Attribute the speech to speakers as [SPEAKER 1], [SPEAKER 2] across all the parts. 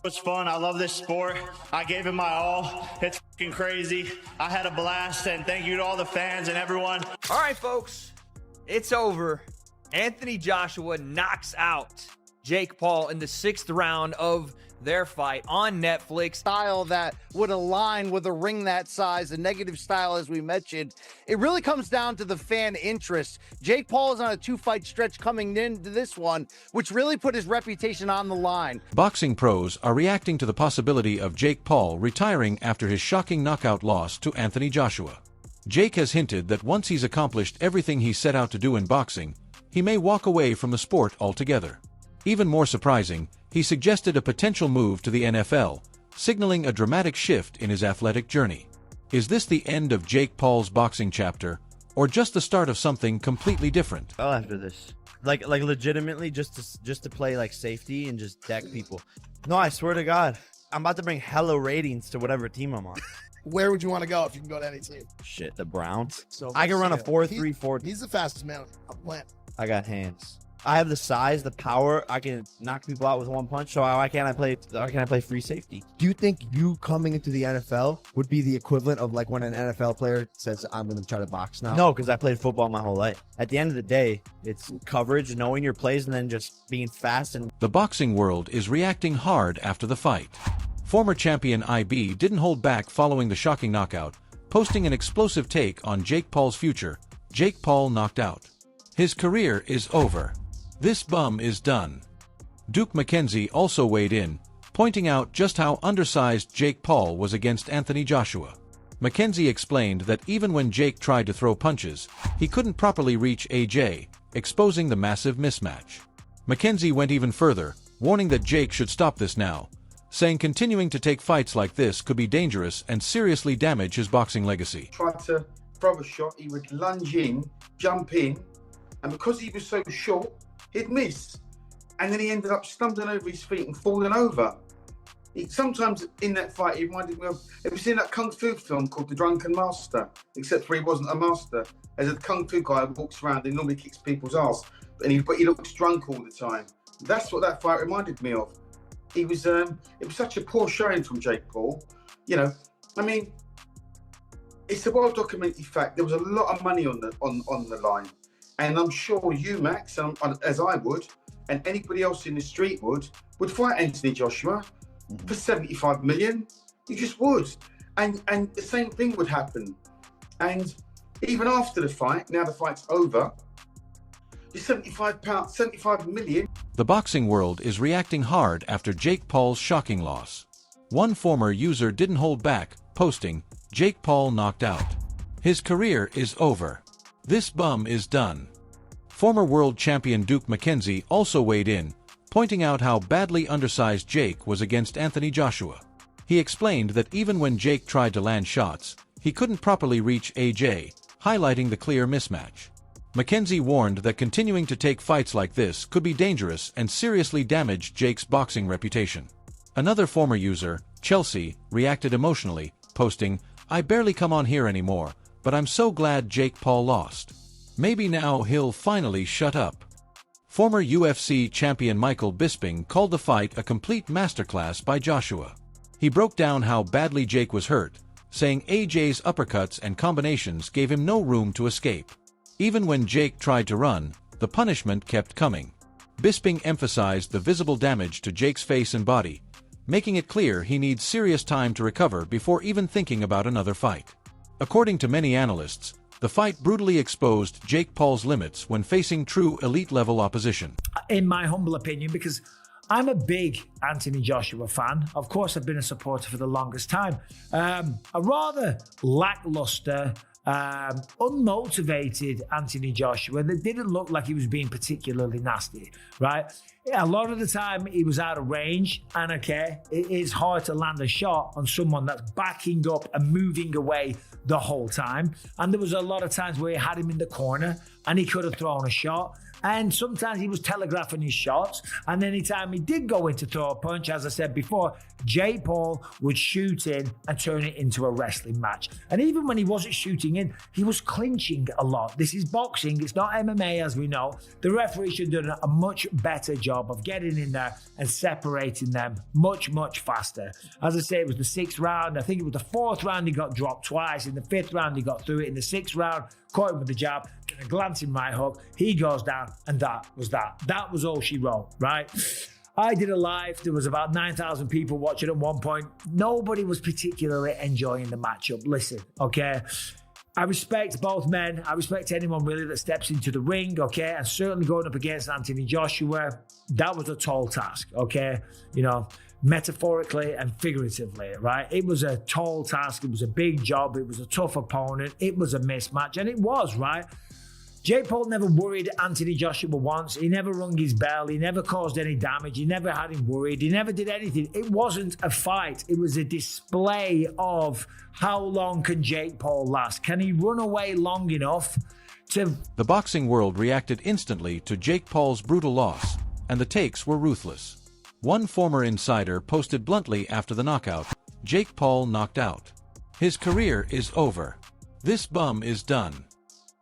[SPEAKER 1] was fun. I love this sport. I gave it my all. It's fucking crazy. I had a blast, and thank you to all the fans and everyone.
[SPEAKER 2] All right, folks, it's over. Anthony Joshua knocks out Jake Paul in the 6th round of their fight on Netflix.
[SPEAKER 3] Style that would align with a ring that size, a negative style, as we mentioned. It really comes down to the fan interest. Jake Paul is on a 2-fight stretch coming into this one, which really put his reputation on the line.
[SPEAKER 4] Boxing pros are reacting to the possibility of Jake Paul retiring after his shocking knockout loss to Anthony Joshua. Jake has hinted that once he's accomplished everything he set out to do in boxing, he may walk away from the sport altogether. Even more surprising, he suggested a potential move to the NFL, signaling a dramatic shift in his athletic journey. Is this the end of Jake Paul's boxing chapter, or just the start of something completely different?
[SPEAKER 5] Oh, after this, like legitimately, just to play like safety and just deck people. No, I swear to God, I'm about to bring hella ratings to whatever team I'm on.
[SPEAKER 6] Where would you want to go if you can go to any team?
[SPEAKER 5] Shit, the Browns.
[SPEAKER 6] So
[SPEAKER 5] I can run a 4.3
[SPEAKER 6] He's
[SPEAKER 5] 40.
[SPEAKER 6] the fastest man on the planet.
[SPEAKER 5] I got hands. I have the size, the power. I can knock people out with one punch. So why can't I play free safety?
[SPEAKER 7] Do you think you coming into the NFL would be the equivalent of like when an NFL player says, I'm going to try to box now?
[SPEAKER 5] No, because I played football my whole life. At the end of the day, it's coverage, knowing your plays, and then just being fast. And
[SPEAKER 4] The boxing world is reacting hard after the fight. Former champion IB didn't hold back following the shocking knockout, posting an explosive take on Jake Paul's future. Jake Paul knocked out. His career is over. This bum is done. Duke McKenzie also weighed in, pointing out just how undersized Jake Paul was against Anthony Joshua. McKenzie explained that even when Jake tried to throw punches, he couldn't properly reach AJ, exposing the massive mismatch. McKenzie went even further, warning that Jake should stop this now, saying continuing to take fights like this could be dangerous and seriously damage his boxing legacy.
[SPEAKER 8] Tried to throw a shot, he would lunge in, jump in, and because he was so short, he'd miss. And then he ended up stumbling over his feet and falling over. Sometimes in that fight, he reminded me of, have you seen that Kung Fu film called The Drunken Master? Except for he wasn't a master. As a Kung Fu guy who walks around and normally kicks people's ass, but he looks drunk all the time. That's what that fight reminded me of. It was such a poor showing from Jake Paul. You know, I mean, it's a well-documented fact. There was a lot of money on the line. And I'm sure you, Max, as I would, and anybody else in the street would fight Anthony Joshua for 75 million. You just would. And the same thing would happen. And even after the fight, now the fight's over, you're 75 million.
[SPEAKER 4] The boxing world is reacting hard after Jake Paul's shocking loss. One former user didn't hold back, posting, Jake Paul knocked out. His career is over. This bum is done. Former world champion Duke McKenzie also weighed in, pointing out how badly undersized Jake was against Anthony Joshua. He explained that even when Jake tried to land shots, he couldn't properly reach AJ, highlighting the clear mismatch. McKenzie warned that continuing to take fights like this could be dangerous and seriously damage Jake's boxing reputation. Another former user, Chelsea, reacted emotionally, posting, I barely come on here anymore, but I'm so glad Jake Paul lost. Maybe now he'll finally shut up. Former UFC champion Michael Bisping called the fight a complete masterclass by Joshua. He broke down how badly Jake was hurt, saying AJ's uppercuts and combinations gave him no room to escape. Even when Jake tried to run, the punishment kept coming. Bisping emphasized the visible damage to Jake's face and body, making it clear he needs serious time to recover before even thinking about another fight. According to many analysts, the fight brutally exposed Jake Paul's limits when facing true elite-level opposition.
[SPEAKER 9] In my humble opinion, because I'm a big Anthony Joshua fan. Of course, I've been a supporter for the longest time. A rather lackluster, unmotivated Anthony Joshua that didn't look like he was being particularly nasty, right? A lot of the time he was out of range, and okay, it is hard to land a shot on someone that's backing up and moving away the whole time. And there was a lot of times where he had him in the corner and he could have thrown a shot. And sometimes he was telegraphing his shots. And anytime he did go in to throw a punch, as I said before, Jake Paul would shoot in and turn it into a wrestling match. And even when he wasn't shooting in, he was clinching a lot. This is boxing. It's not MMA, as we know. The referee should have done a much better job of getting in there and separating them much, much faster. As I say, it was the 6th round. I think it was the 4th round he got dropped twice. In the 5th round, he got through it. In the 6th round, caught him with the jab, and a glancing right hook. He goes down, and that was that. That was all she wrote, right? I did a live. There was about 9,000 people watching at one point. Nobody was particularly enjoying the matchup. Listen, okay? I respect both men. I respect anyone really that steps into the ring, okay? And certainly going up against Anthony Joshua, that was a tall task, okay? You know, metaphorically and figuratively, right? It was a tall task. It was a big job. It was a tough opponent. It was a mismatch, and it was, right? Jake Paul never worried Anthony Joshua once. He never rung his bell. He never caused any damage. He never had him worried. He never did anything. It wasn't a fight. It was a display of how long can Jake Paul last? Can he run away long enough to...
[SPEAKER 4] The boxing world reacted instantly to Jake Paul's brutal loss, and the takes were ruthless. One former insider posted bluntly after the knockout, "Jake Paul knocked out. His career is over. This bum is done."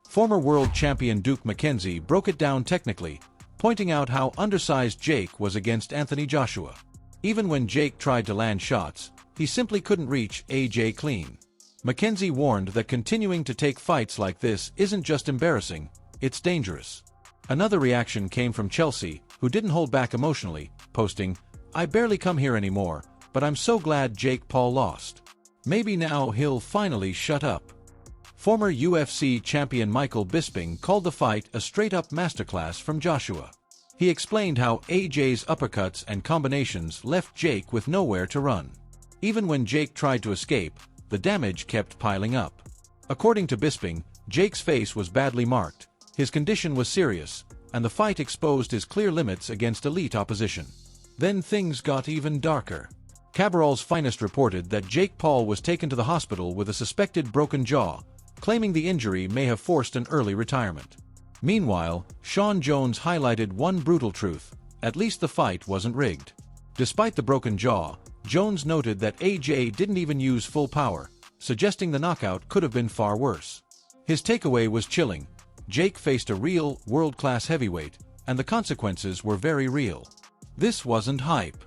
[SPEAKER 4] Former world champion Duke McKenzie broke it down technically, pointing out how undersized Jake was against Anthony Joshua. Even when Jake tried to land shots, he simply couldn't reach AJ clean. McKenzie warned that continuing to take fights like this isn't just embarrassing, it's dangerous. Another reaction came from Chelsea, who didn't hold back emotionally, posting, "I barely come here anymore, but I'm so glad Jake Paul lost. Maybe now he'll finally shut up." Former UFC champion Michael Bisping called the fight a straight-up masterclass from Joshua. He explained how AJ's uppercuts and combinations left Jake with nowhere to run. Even when Jake tried to escape, the damage kept piling up. According to Bisping, Jake's face was badly marked, his condition was serious, and the fight exposed his clear limits against elite opposition. Then things got even darker. Cabarral's Finest reported that Jake Paul was taken to the hospital with a suspected broken jaw, claiming the injury may have forced an early retirement. Meanwhile, Sean Jones highlighted one brutal truth: at least the fight wasn't rigged. Despite the broken jaw, Jones noted that AJ didn't even use full power, suggesting the knockout could have been far worse. His takeaway was chilling. Jake faced a real, world-class heavyweight, and the consequences were very real. This wasn't hype.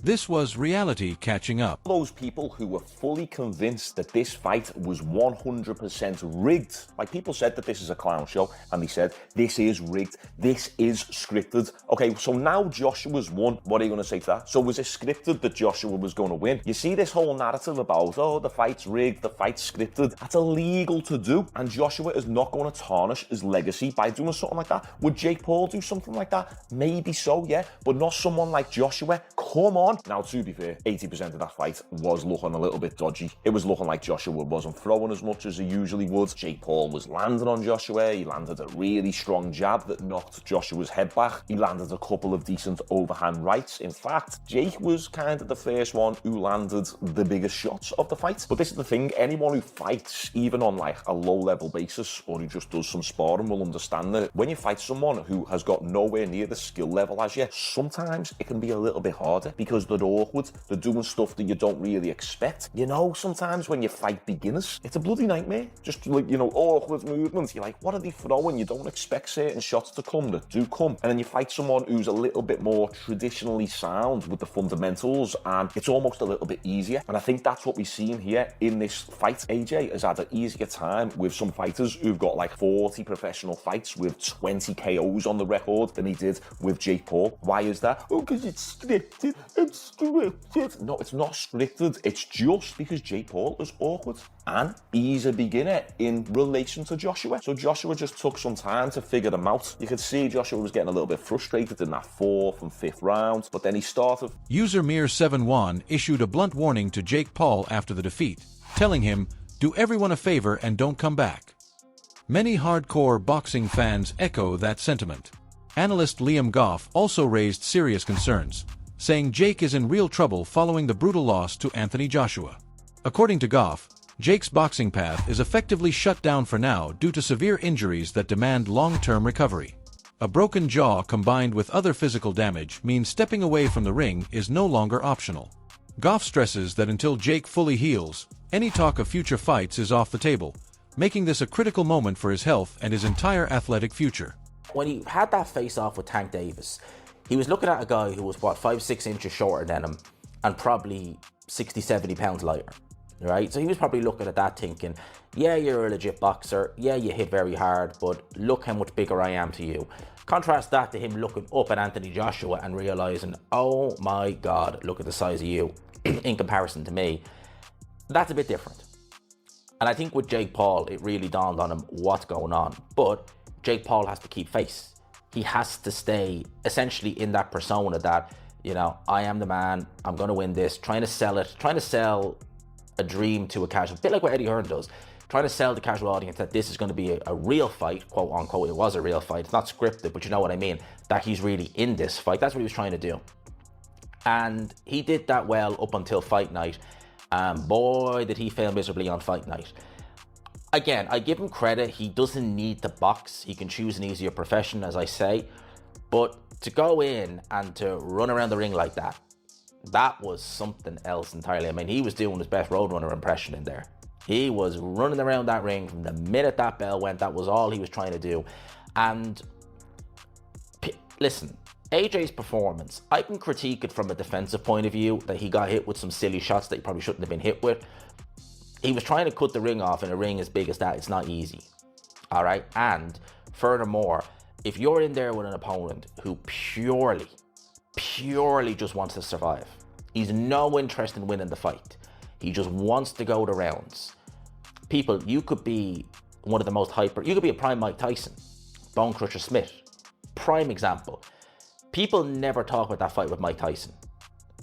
[SPEAKER 4] This was reality catching up.
[SPEAKER 10] Those people who were fully convinced that this fight was 100% rigged. Like, people said that this is a clown show, and they said, this is rigged, this is scripted. Okay, so now Joshua's won. What are you going to say to that? So was it scripted that Joshua was going to win? You see this whole narrative about, oh, the fight's rigged, the fight's scripted. That's illegal to do, and Joshua is not going to tarnish his legacy by doing something like that. Would Jake Paul do something like that? Maybe so, yeah, but not someone like Joshua. Come on. Now, to be fair, 80% of that fight was looking a little bit dodgy. It was looking like Joshua wasn't throwing as much as he usually would. Jake Paul was landing on Joshua. He landed a really strong jab that knocked Joshua's head back. He landed a couple of decent overhand rights. In fact, Jake was kind of the first one who landed the biggest shots of the fight. But this is the thing, anyone who fights, even on like a low-level basis, or who just does some sparring, will understand that when you fight someone who has got nowhere near the skill level as you, sometimes it can be a little bit harder because they're awkward, they're doing stuff that you don't really expect. You know, sometimes when you fight beginners, it's a bloody nightmare. Just like, you know, awkward movements. You're like, what are they throwing? You don't expect certain shots to come that do come. And then you fight someone who's a little bit more traditionally sound with the fundamentals, and it's almost a little bit easier. And I think that's what we've seen here in this fight. AJ has had an easier time with some fighters who've got like 40 professional fights with 20 KOs on the record than he did with Jake Paul. Why is that? Oh, because it's scripted. It's scripted. No, it's not scripted. It's just because Jake Paul is awkward and he's a beginner in relation to Joshua. So Joshua just took some time to figure them out. You could see Joshua was getting a little bit frustrated in that 4th and 5th round, but then he started.
[SPEAKER 4] User Mir71 issued a blunt warning to Jake Paul after the defeat, telling him, "Do everyone a favor and don't come back." Many hardcore boxing fans echo that sentiment. Analyst Liam Goff also raised serious concerns, saying Jake is in real trouble following the brutal loss to Anthony Joshua. According to Goff, Jake's boxing path is effectively shut down for now due to severe injuries that demand long-term recovery. A broken jaw combined with other physical damage means stepping away from the ring is no longer optional. Goff stresses that until Jake fully heals, any talk of future fights is off the table, making this a critical moment for his health and his entire athletic future.
[SPEAKER 11] When he had that face-off with Tank Davis, he was looking at a guy who was, 5-6 inches shorter than him and probably 60-70 pounds lighter, right? So he was probably looking at that thinking, yeah, you're a legit boxer, yeah, you hit very hard, but look how much bigger I am to you. Contrast that to him looking up at Anthony Joshua and realizing, oh my God, look at the size of you in comparison to me. That's a bit different. And I think with Jake Paul, it really dawned on him what's going on. But Jake Paul has to keep face. He has to stay essentially in that persona that, you know, I am the man, I'm going to win this, trying to sell a dream to a casual, a bit like what Eddie Hearn does, trying to sell the casual audience that this is going to be a real fight, quote unquote. It was a real fight. It's not scripted, but you know what I mean, that he's really in this fight. That's what he was trying to do. And he did that well up until fight night. Boy, did he fail miserably on fight night. Again, I give him credit. He doesn't need to box. He can choose an easier profession, as I say. But to go in and to run around the ring like that, that was something else entirely. I mean, he was doing his best Roadrunner impression in there. He was running around that ring from the minute that bell went. That was all he was trying to do. And listen, AJ's performance, I can critique it from a defensive point of view, that he got hit with some silly shots that he probably shouldn't have been hit with. He was trying to cut the ring off in a ring as big as that. It's not easy. All right. And furthermore, if you're in there with an opponent who purely just wants to survive, he's no interest in winning the fight. He just wants to go to rounds. People, you could be one of the most you could be a prime Mike Tyson, Bone Crusher Smith, prime example. People never talk about that fight with Mike Tyson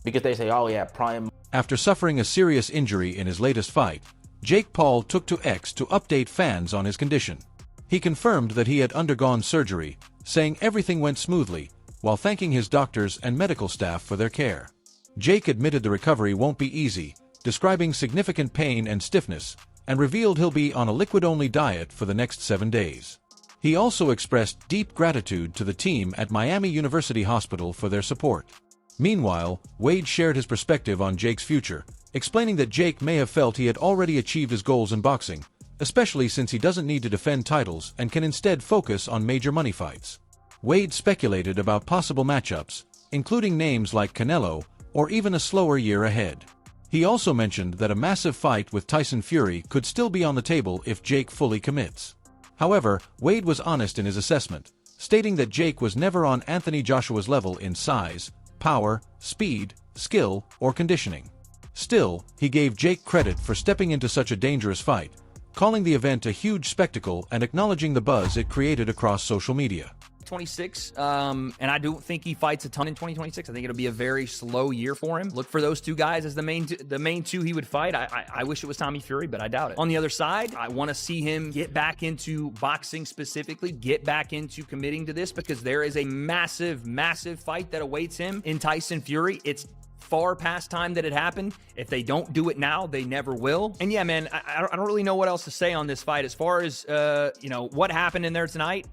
[SPEAKER 11] because they say, oh yeah, prime.
[SPEAKER 4] After suffering a serious injury in his latest fight, Jake Paul took to X to update fans on his condition. He confirmed that he had undergone surgery, saying everything went smoothly, while thanking his doctors and medical staff for their care. Jake admitted the recovery won't be easy, describing significant pain and stiffness, and revealed he'll be on a liquid-only diet for the next 7 days. He also expressed deep gratitude to the team at Miami University Hospital for their support. Meanwhile, Wade shared his perspective on Jake's future, explaining that Jake may have felt he had already achieved his goals in boxing, especially since he doesn't need to defend titles and can instead focus on major money fights. Wade speculated about possible matchups, including names like Canelo, or even a slower year ahead. He also mentioned that a massive fight with Tyson Fury could still be on the table if Jake fully commits. However, Wade was honest in his assessment, stating that Jake was never on Anthony Joshua's level in size, power, speed, skill, or conditioning. Still, he gave Jake credit for stepping into such a dangerous fight, calling the event a huge spectacle and acknowledging the buzz it created across social media.
[SPEAKER 2] 26, and I don't think he fights a ton in 2026. I think it'll be a very slow year for him. Look for those two guys as the main two he would fight. I wish it was Tommy Fury, but I doubt it. On the other side, I want to see him get back into boxing specifically, get back into committing to this, because there is a massive fight that awaits him in Tyson Fury. It's far past time that it happened. If they don't do it now, they never will. And yeah, man, I don't really know what else to say on this fight as far as what happened in there tonight.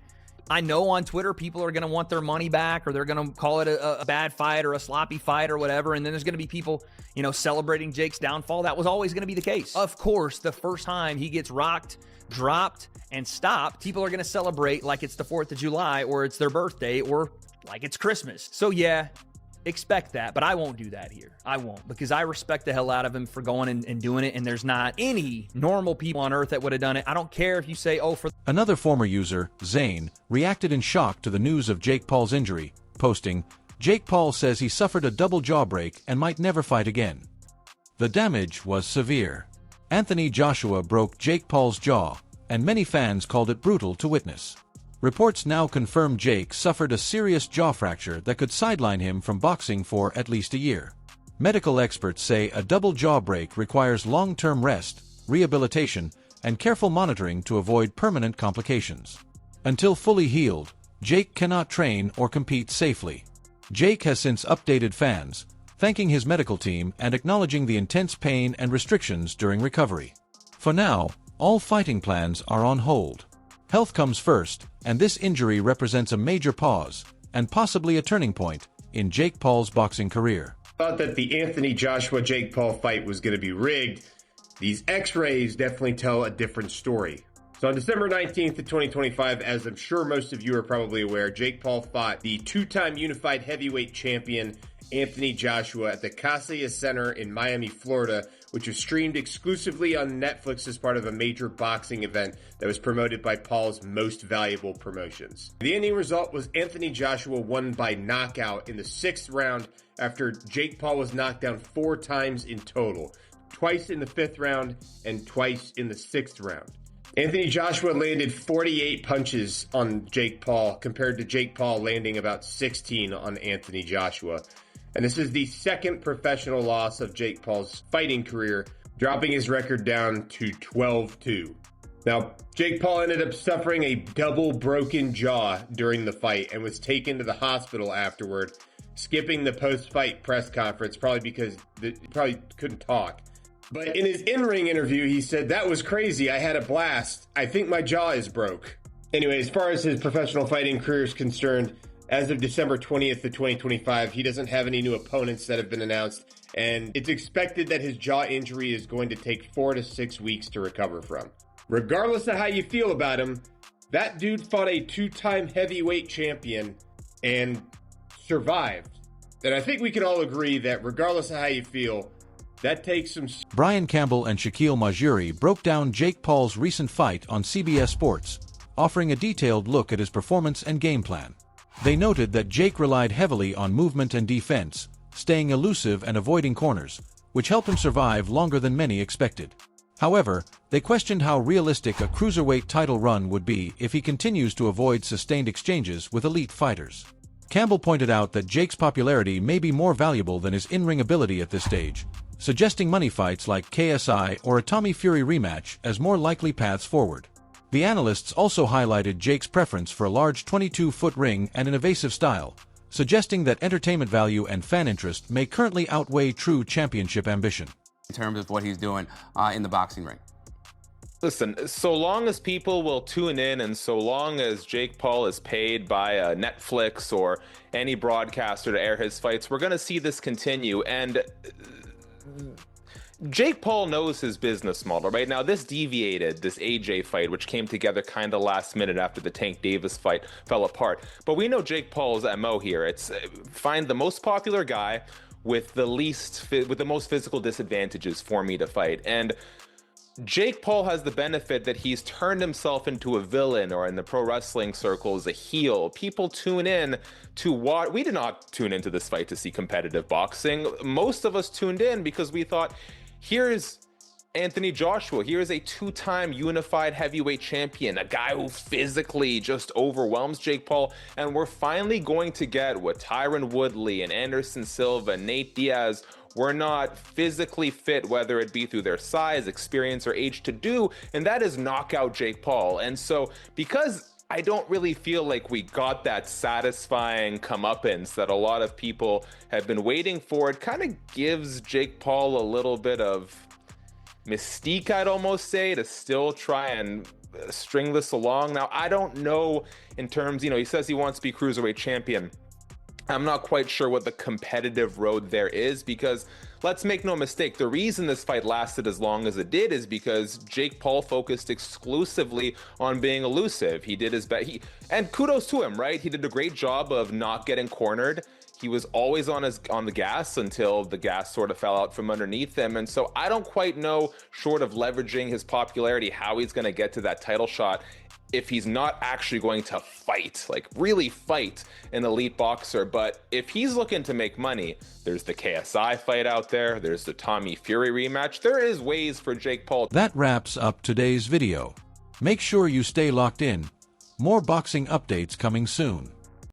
[SPEAKER 2] I know on Twitter, people are going to want their money back, or they're going to call it a bad fight or a sloppy fight or whatever. And then there's going to be people, celebrating Jake's downfall. That was always going to be the case. Of course, the first time he gets rocked, dropped, and stopped, people are going to celebrate like it's the 4th of July, or it's their birthday, or like it's Christmas. So yeah, expect that, but I won't do that here. I won't, because I respect the hell out of him for going and doing it, and there's not any normal people on earth that would have done it. I don't care if you say, oh, for...
[SPEAKER 4] Another former user, Zane, reacted in shock to the news of Jake Paul's injury, posting, "Jake Paul says he suffered a double jaw break and might never fight again. The damage was severe. Anthony Joshua broke Jake Paul's jaw, and many fans called it brutal to witness. Reports now confirm Jake suffered a serious jaw fracture that could sideline him from boxing for at least a year. Medical experts say a double jaw break requires long-term rest, rehabilitation, and careful monitoring to avoid permanent complications. Until fully healed, Jake cannot train or compete safely." Jake has since updated fans, thanking his medical team and acknowledging the intense pain and restrictions during recovery. For now, all fighting plans are on hold. Health comes first, and this injury represents a major pause, and possibly a turning point, in Jake Paul's boxing career.
[SPEAKER 12] Thought that the Anthony Joshua-Jake Paul fight was going to be rigged. These x-rays definitely tell a different story. So on December 19th of 2025, as I'm sure most of you are probably aware, Jake Paul fought the two-time unified heavyweight champion Anthony Joshua at the Cassia Center in Miami, Florida, which was streamed exclusively on Netflix as part of a major boxing event that was promoted by Paul's Most Valuable Promotions. The ending result was Anthony Joshua won by knockout in the 6th round after Jake Paul was knocked down 4 times in total, twice in the 5th round and twice in the 6th round. Anthony Joshua landed 48 punches on Jake Paul compared to Jake Paul landing about 16 on Anthony Joshua. And this is the second professional loss of Jake Paul's fighting career, dropping his record down to 12-2. Now, Jake Paul ended up suffering a double broken jaw during the fight and was taken to the hospital afterward, skipping the post-fight press conference, probably because he probably couldn't talk. But in his in-ring interview, he said, "That was crazy. I had a blast. I think my jaw is broke." Anyway, as far as his professional fighting career is concerned, as of December 20th of 2025, he doesn't have any new opponents that have been announced, and it's expected that his jaw injury is going to take 4 to 6 weeks to recover from. Regardless of how you feel about him, that dude fought a 2-time heavyweight champion and survived. And I think we can all agree that regardless of how you feel, that takes some...
[SPEAKER 4] Brian Campbell and Shaquille Majuri broke down Jake Paul's recent fight on CBS Sports, offering a detailed look at his performance and game plan. They noted that Jake relied heavily on movement and defense, staying elusive and avoiding corners, which helped him survive longer than many expected. However, they questioned how realistic a cruiserweight title run would be if he continues to avoid sustained exchanges with elite fighters. Campbell pointed out that Jake's popularity may be more valuable than his in-ring ability at this stage, suggesting money fights like KSI or a Tommy Fury rematch as more likely paths forward. The analysts also highlighted Jake's preference for a large 22-foot ring and an evasive style, suggesting that entertainment value and fan interest may currently outweigh true championship ambition.
[SPEAKER 13] In terms of what he's doing in the boxing ring.
[SPEAKER 14] Listen, so long as people will tune in and so long as Jake Paul is paid by Netflix or any broadcaster to air his fights, we're going to see this continue. And Jake Paul knows his business model, right? Now, this deviated, this AJ fight, which came together kind of last minute after the Tank Davis fight fell apart. But we know Jake Paul's MO here. It's find the most popular guy with the most physical disadvantages for me to fight. And Jake Paul has the benefit that he's turned himself into a villain, or in the pro wrestling circles, a heel. People tune in to watch. We did not tune into this fight to see competitive boxing. Most of us tuned in because we thought, here's Anthony Joshua. Here's a 2-time unified heavyweight champion, a guy who physically just overwhelms Jake Paul. And we're finally going to get what Tyron Woodley and Anderson Silva and Nate Diaz were not physically fit, whether it be through their size, experience, or age, to do, and that is knock out Jake Paul. And so, because I don't really feel like we got that satisfying comeuppance that a lot of people have been waiting for, it kind of gives Jake Paul a little bit of mystique, I'd almost say, to still try and string this along. Now, I don't know in terms, he says he wants to be cruiserweight champion. I'm not quite sure what the competitive road there is, because let's make no mistake, the reason this fight lasted as long as it did is because Jake Paul focused exclusively on being elusive. He did his best, and kudos to him, right? He did a great job of not getting cornered. He was always on the gas until the gas sort of fell out from underneath him. And so I don't quite know, short of leveraging his popularity, how he's going to get to that title shot if he's not actually going to fight, like really fight an elite boxer. But if he's looking to make money, there's the KSI fight out there. There's the Tommy Fury rematch. There is ways for Jake Paul.
[SPEAKER 4] That wraps up today's video. Make sure you stay locked in. More boxing updates coming soon.